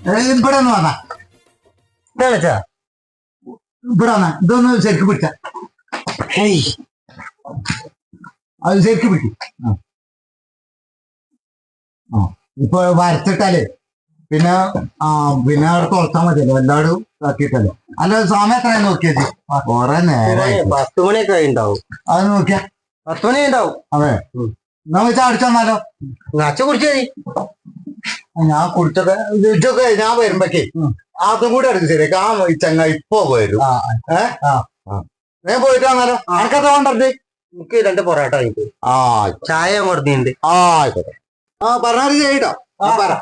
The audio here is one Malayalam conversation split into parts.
ഇവിടെ ഒന്ന് വന്നാ എന്താ വെച്ചാ ഇവിടെ വന്നാ ഇതൊന്ന് ശരിക്ക് പിടിച്ച അത് ശരിക്ക് പിടിക്കും. ഇപ്പൊ വരച്ചിട്ടാലേ പിന്നെ പിന്നെ അവിടെ തുറച്ചാൽ മതിയല്ലോ എല്ലാവരും ആക്കിയിട്ടല്ലോ. അല്ല സമയം എത്രയാ നോക്കിയത്? കൊറേ നേരം 10 മണിയൊക്കെ ഉണ്ടാവും. അത് നോക്കിയാ 10 മണി ഉണ്ടാവും. അതെ നമ്മ ചാടിച്ചു തന്നാലോ? അച്ഛൻ കുടിച്ചേ ഞാൻ കുടിച്ചത് ഇതൊക്കെ ഞാൻ വരുമ്പോഴേ അതും കൂടെ എടുക്കും ശരിയാക്കി. ഈ ചങ്ങ ഇപ്പൊ വരും. ഞാൻ പോയിട്ട് വന്നാലോ? ആർക്കത് വേണ്ടത്? എനിക്ക് 2 പൊറോട്ട വാങ്ങിക്കും. ചായ കൊടുക്കുന്നുണ്ട്. ആയിക്കോട്ടെ. പറഞ്ഞാൽ ചെയ്യട്ടോ. പറ.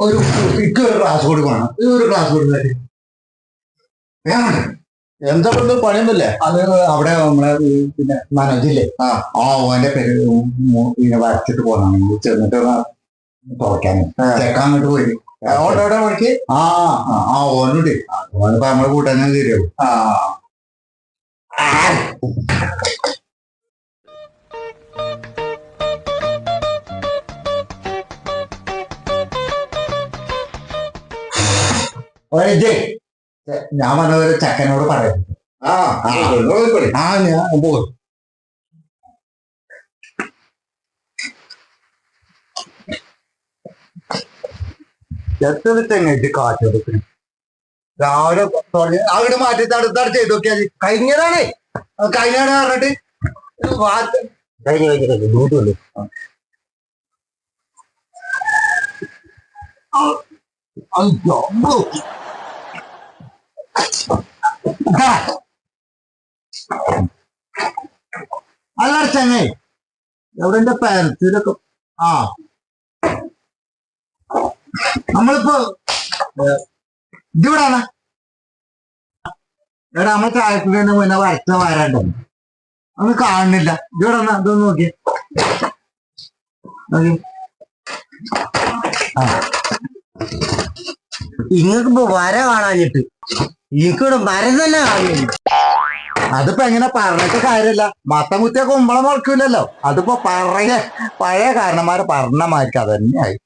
ഒരു ക്ലാസ് കൂടി വേണം. ഒരു ക്ലാസ് കൂടി എന്താ പണിയൊന്നുമില്ലേ? അത് അവിടെ നമ്മളെ പിന്നെ മനോജില്ലേ ഓന്റെ പേര് പിന്നെ വരച്ചിട്ട് പോകണം. ചെന്നിട്ട് തുറക്കാൻ ചെക്കാൻ അങ്ങോട്ട് പോയി ഓടെ പണിക്ക് ഓനോട് ഓനിപ്പോ നമ്മളെ കൂട്ടാൻ ശരിയാവും. ഞാൻ വന്നവരെ ചക്കനോട് പറയാം. ഞാൻ പോകും. എത്ര തെങ്ങായിട്ട് കാറ്റെടുക്കും രാവിലെ തുടങ്ങി അവിടെ മാറ്റി തടുത്താണ് ചെയ്ത് നോക്കിയാൽ കഴിഞ്ഞതാണേ. കഴിഞ്ഞാണ് പറഞ്ഞിട്ട് കഴിഞ്ഞു. അല്ല ചങ്ങായി എവിടെ പാരത്തിലൊക്കെ നമ്മളിപ്പോ ഇതിവിടാണ് എടാ നമ്മൾ ചായപ്പിന് മുന്നേ വരച്ച വരാണ്ടോ ഒന്ന് കാണുന്നില്ല. ഇവിടെ ഇതൊന്ന് നോക്കിയേ. ഇങ്ങക്കിപ്പോ വര കാണാഞ്ഞിട്ട് എനിക്കിവിടെ വര തന്നെ കാണുന്നില്ല. അതിപ്പോ എങ്ങനെ പറഞ്ഞിട്ട് കാര്യമില്ല. മത്തം കുത്തിയ കുമ്പളം മുളക്കില്ലല്ലോ. അതിപ്പോ പഴയ കാരണന്മാര് പറഞ്ഞ മാർക്ക് അത് തന്നെയായി.